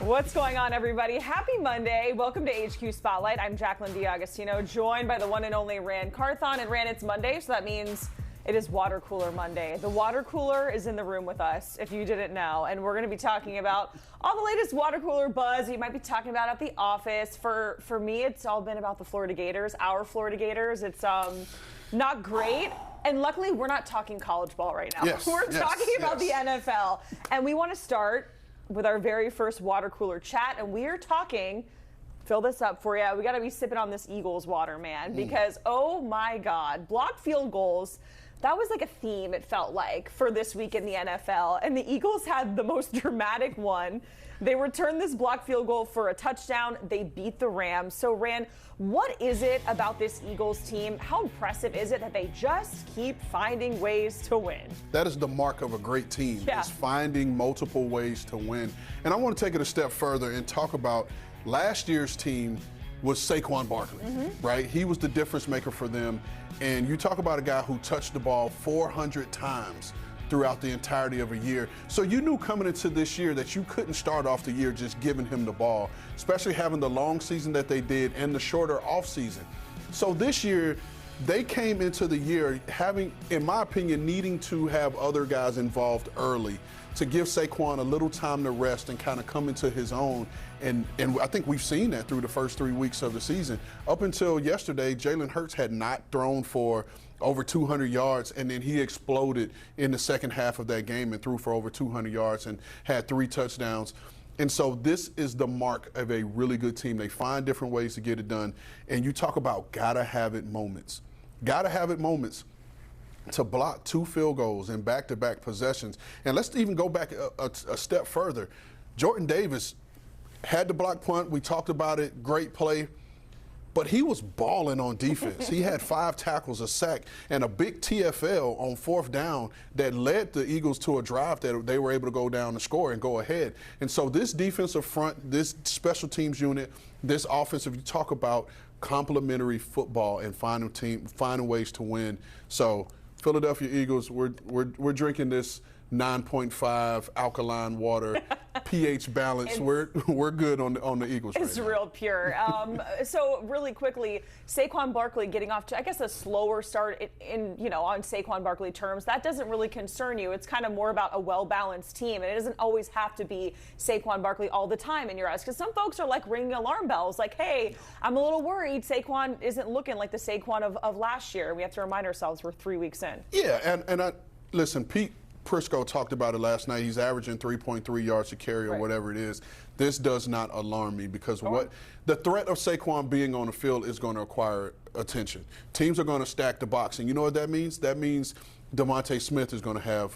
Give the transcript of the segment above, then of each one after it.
What's going on, everybody? Happy Monday. Welcome to HQ Spotlight. I'm Jacqueline D'Agostino, joined by the one and only Rand Carthon. And Rand, it's Monday, so that means it is Water Cooler Monday. The water cooler is in the room with us, if you didn't know. And we're going to be talking about all the latest water cooler buzz you might be talking about at the office. For me, it's all been about the Florida Gators, our Florida Gators. It's not great. And luckily, we're not talking college ball right now. We're talking about the NFL. And we want to start with our very first water cooler chat, and we are talking, fill this up for you, we got to be sipping on this Eagles water, man, because oh my God, blocked field goals, that was like a theme, it felt like, for this week in the NFL, and the Eagles had the most dramatic one. They returned this blocked field goal for a touchdown. They beat the Rams. So, Rand, what is it about this Eagles team? How impressive is it that they just keep finding ways to win? That is the mark of a great team, is finding multiple ways to win. And I want to take it a step further and talk about last year's team was Saquon Barkley, right? He was the difference maker for them. And you talk about a guy who touched the ball 400 times throughout the entirety of a year. So you knew coming into this year that you couldn't start off the year just giving him the ball, especially having the long season that they did and the shorter off season. So this year, they came into the year having, in my opinion, needing to have other guys involved early to give Saquon a little time to rest and kind of come into his own. And I think we've seen that through the first 3 weeks of the season. Up until yesterday, Jalen Hurts had not thrown for over 200 yards, and then he exploded in the second half of that game and threw for over 200 yards and had 3 touchdowns. And so this is the mark of a really good team. They find different ways to get it done. And you talk about gotta have it moments. Gotta have it moments to block 2 field goals in back-to-back possessions. And let's even go back a step further. Jordan Davis had the block punt. We talked about it. Great play. But he was balling on defense. He had 5 tackles, a sack, and a big TFL on 4th down that led the Eagles to a drive that they were able to go down and score and go ahead. And so this defensive front, this special teams unit, this offensive, you talk about complementary football and finding ways to win. So Philadelphia Eagles, we're drinking this 9.5 alkaline water, pH balance. We're good on the Eagles. It's right real pure. So really quickly, Saquon Barkley getting off to, I guess, a slower start on Saquon Barkley terms. That doesn't really concern you. It's kind of more about a well-balanced team, and it doesn't always have to be Saquon Barkley all the time in your eyes. Because some folks are like ringing alarm bells, like, hey, I'm a little worried. Saquon isn't looking like the Saquon of last year. We have to remind ourselves we're 3 weeks in. Yeah, and listen, Pete Prisco talked about it last night. He's averaging 3.3 yards a carry or whatever it is. This does not alarm me because the threat of Saquon being on the field is going to acquire attention. Teams are going to stack the box, and you know what that means? That means DeVonta Smith is going to have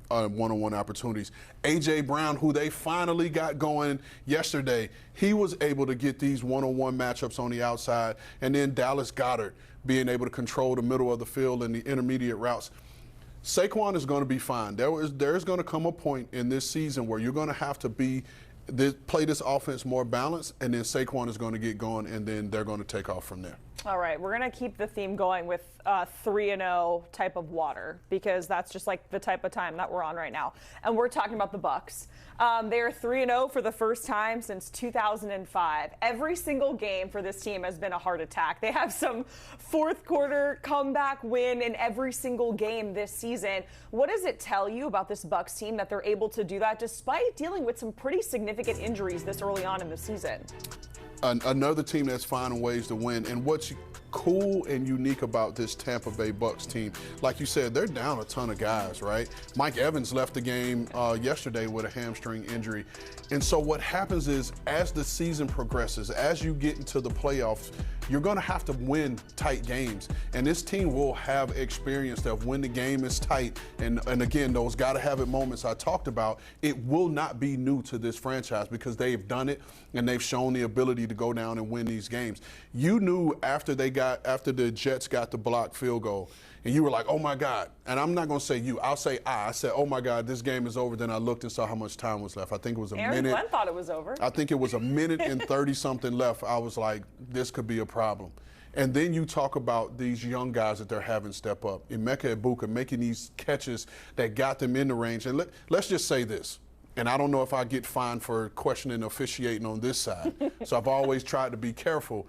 one-on-one opportunities. A.J. Brown, who they finally got going yesterday, he was able to get these one-on-one matchups on the outside, and then Dallas Goedert being able to control the middle of the field and the intermediate routes. Saquon is going to be fine. There's going to come a point in this season where you're going to have to play this offense more balanced, and then Saquon is going to get going, and then they're going to take off from there. All right, we're going to keep the theme going with 3-0 type of water because that's just like the type of time that we're on right now. And we're talking about the Bucs. They are 3-0 for the first time since 2005. Every single game for this team has been a heart attack. They have some fourth quarter comeback win in every single game this season. What does it tell you about this Bucs team that they're able to do that despite dealing with some pretty significant injuries this early on in the season? Another team that's finding ways to win. And what's cool and unique about this Tampa Bay Bucs team, like you said, they're down a ton of guys, right? Mike Evans left the game yesterday with a hamstring injury. And so what happens is as the season progresses, as you get into the playoffs, you're going to have to win tight games. And this team will have experience of when the game is tight. And again, those got-to-have-it moments I talked about, it will not be new to this franchise because they've done it and they've shown the ability to go down and win these games. You knew after the Jets got the blocked field goal, and you were like, oh my God. And I'm not going to say you, I'll say I said, oh my God, this game is over. Then I looked and saw how much time was left. I think it was a minute. Aaron Glenn thought it was over. I think it was a minute and 30-something left. I was like, this could be a problem. And then you talk about these young guys that they're having step up. Emeka Egbuka making these catches that got them in the range. And let's just say this. and I don't know if I get fined for questioning officiating on this side. So I've always tried to be careful.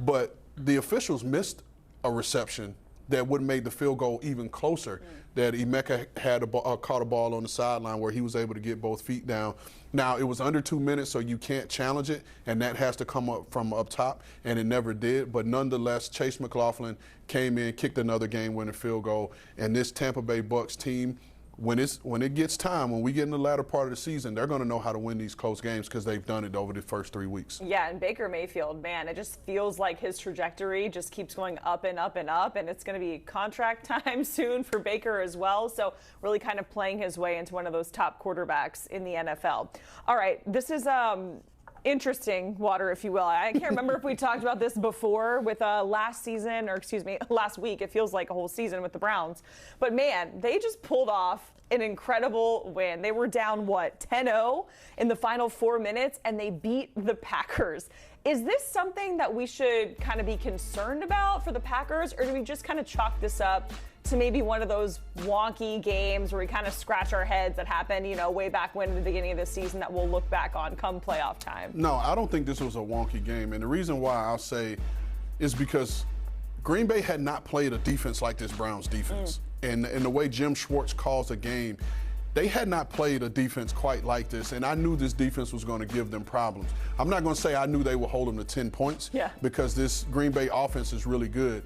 But the officials missed a reception that would have made the field goal even closer. That Emeka had caught a ball on the sideline where he was able to get both feet down. Now, it was under 2 minutes, so you can't challenge it, and that has to come up from up top, and it never did. But nonetheless, Chase McLaughlin came in, kicked another game-winning field goal, and this Tampa Bay Bucs team, when it gets time, when we get in the latter part of the season, they're going to know how to win these close games because they've done it over the first 3 weeks. Yeah, and Baker Mayfield, man, it just feels like his trajectory just keeps going up and up and up, and it's going to be contract time soon for Baker as well. So really kind of playing his way into one of those top quarterbacks in the NFL. All right, this is interesting water, if you will. I can't remember if we talked about this before with last week. It feels like a whole season with the Browns. But man, they just pulled off an incredible win. They were down, 10-0 in the final 4 minutes, and they beat the Packers. Is this something that we should kind of be concerned about for the Packers, or do we just kind of chalk this up to maybe one of those wonky games where we kind of scratch our heads that happened, way back when in the beginning of the season that we'll look back on come playoff time? No, I don't think this was a wonky game. And the reason why I'll say is because Green Bay had not played a defense like this Browns defense. And the way Jim Schwartz calls a game, they had not played a defense quite like this, and I knew this defense was going to give them problems. I'm not going to say I knew they would hold them to 10 points because this Green Bay offense is really good.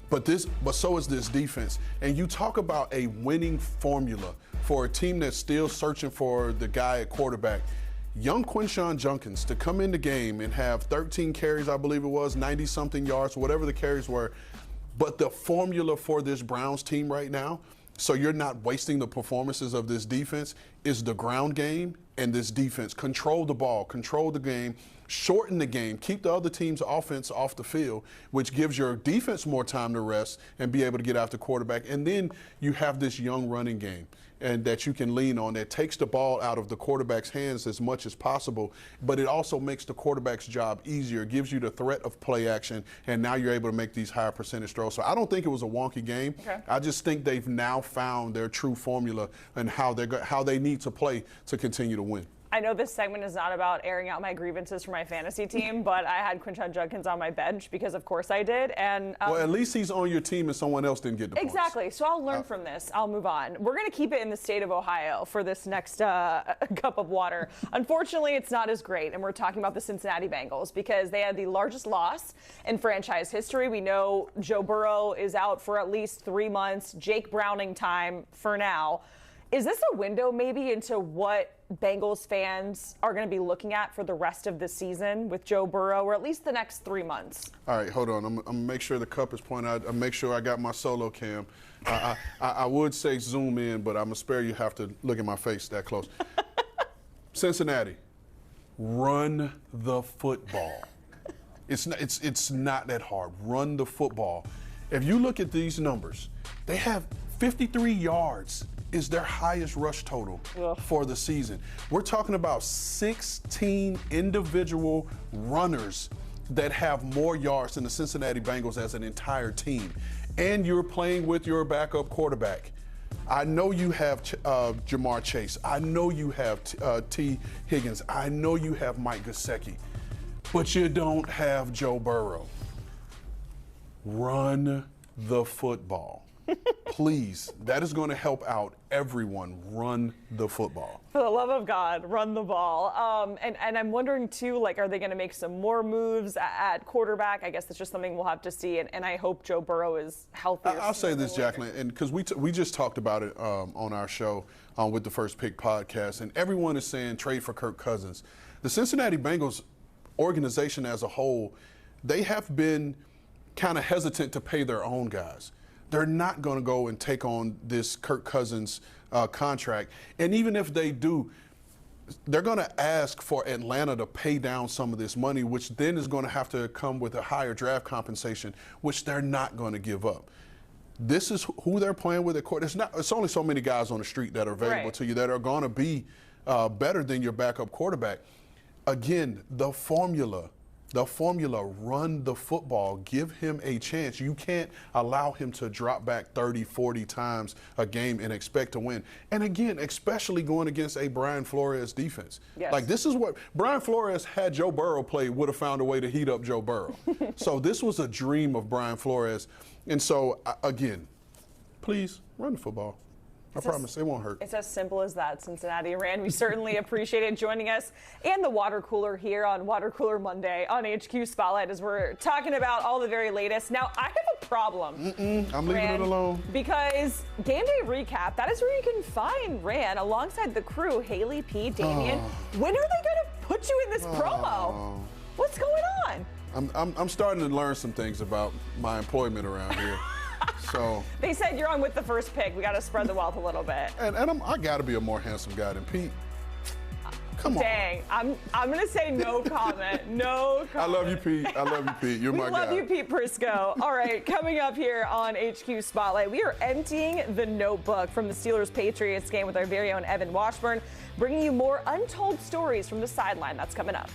But so is this defense. And you talk about a winning formula for a team that's still searching for the guy at quarterback. Young Quinshon Judkins to come in the game and have 13 carries, I believe it was, 90-something yards, whatever the carries were. But the formula for this Browns team right now, so you're not wasting the performances of this defense, is the ground game and this defense. Control the ball, control the game, shorten the game, keep the other team's offense off the field, which gives your defense more time to rest and be able to get after quarterback. And then you have this young running game and that you can lean on that takes the ball out of the quarterback's hands as much as possible, but it also makes the quarterback's job easier, gives you the threat of play action, and now you're able to make these higher percentage throws. So I don't think it was a wonky game. Okay. I just think they've now found their true formula and how they need to play to continue to win. I know this segment is not about airing out my grievances for my fantasy team, but I had Quinshon Judkins on my bench because, of course, I did. And well, at least he's on your team and someone else didn't get the points. Exactly. So I'll learn from this. I'll move on. We're going to keep it in the state of Ohio for this next cup of water. Unfortunately, it's not as great, and we're talking about the Cincinnati Bengals because they had the largest loss in franchise history. We know Joe Burrow is out for at least 3 months. Jake Browning time for now. Is this a window maybe into what Bengals fans are going to be looking at for the rest of the season with Joe Burrow, or at least the next 3 months? All right, hold on. I'm going to make sure the cup is pointed out. I'll make sure I got my solo cam. I would say zoom in, but I'm going to spare you have to look at my face that close. Cincinnati, run the football. It's not that hard. Run the football. If you look at these numbers, they have 53 yards is their highest rush total for the season. We're talking about 16 individual runners that have more yards than the Cincinnati Bengals as an entire team. And you're playing with your backup quarterback. I know you have Jamar Chase. I know you have T. Higgins. I know you have Mike Gesicki. But you don't have Joe Burrow. Run the football. Please, that is going to help out everyone. Run the football. For the love of God, run the ball. And I'm wondering, too, are they going to make some more moves at quarterback? I guess that's just something we'll have to see, and I hope Joe Burrow is healthy. I'll say this, Jacqueline, and because we just talked about it on our show with the First Pick podcast, and everyone is saying trade for Kirk Cousins. The Cincinnati Bengals organization as a whole, they have been kind of hesitant to pay their own guys. They're not going to go and take on this Kirk Cousins contract. And even if they do, they're going to ask for Atlanta to pay down some of this money, which then is going to have to come with a higher draft compensation, which they're not going to give up. This is who they're playing with at court. It's only so many guys on the street that are available to you that are going to be better than your backup quarterback. Again, the formula The formula, run the football, give him a chance. You can't allow him to drop back 30, 40 times a game and expect to win. And again, especially going against a Brian Flores defense. Yes. Like, this is what Brian Flores, had Joe Burrow played, would have found a way to heat up Joe Burrow. So this was a dream of Brian Flores. And so, again, please run the football. I promise it won't hurt. It's as simple as that, Cincinnati. Rand, we certainly appreciated joining us and the water cooler here on Water Cooler Monday on HQ Spotlight as we're talking about all the very latest. Now, I have a problem. I'm leaving it alone. Because Game Day Recap, that is where you can find Rand alongside the crew, Haley, P, Damian. When are they going to put you in this promo? What's going on? I'm starting to learn some things about my employment around here. So they said you're on with the first pick. We got to spread the wealth a little bit. And I got to be a more handsome guy than Pete. Come on. Dang, I'm gonna say no comment. No comment. I love you, Pete. I love you, Pete. You're my guy. We love you, Pete Prisco. All right, coming up here on HQ Spotlight, we are emptying the notebook from the Steelers-Patriots game with our very own Evan Washburn, bringing you more untold stories from the sideline. That's coming up.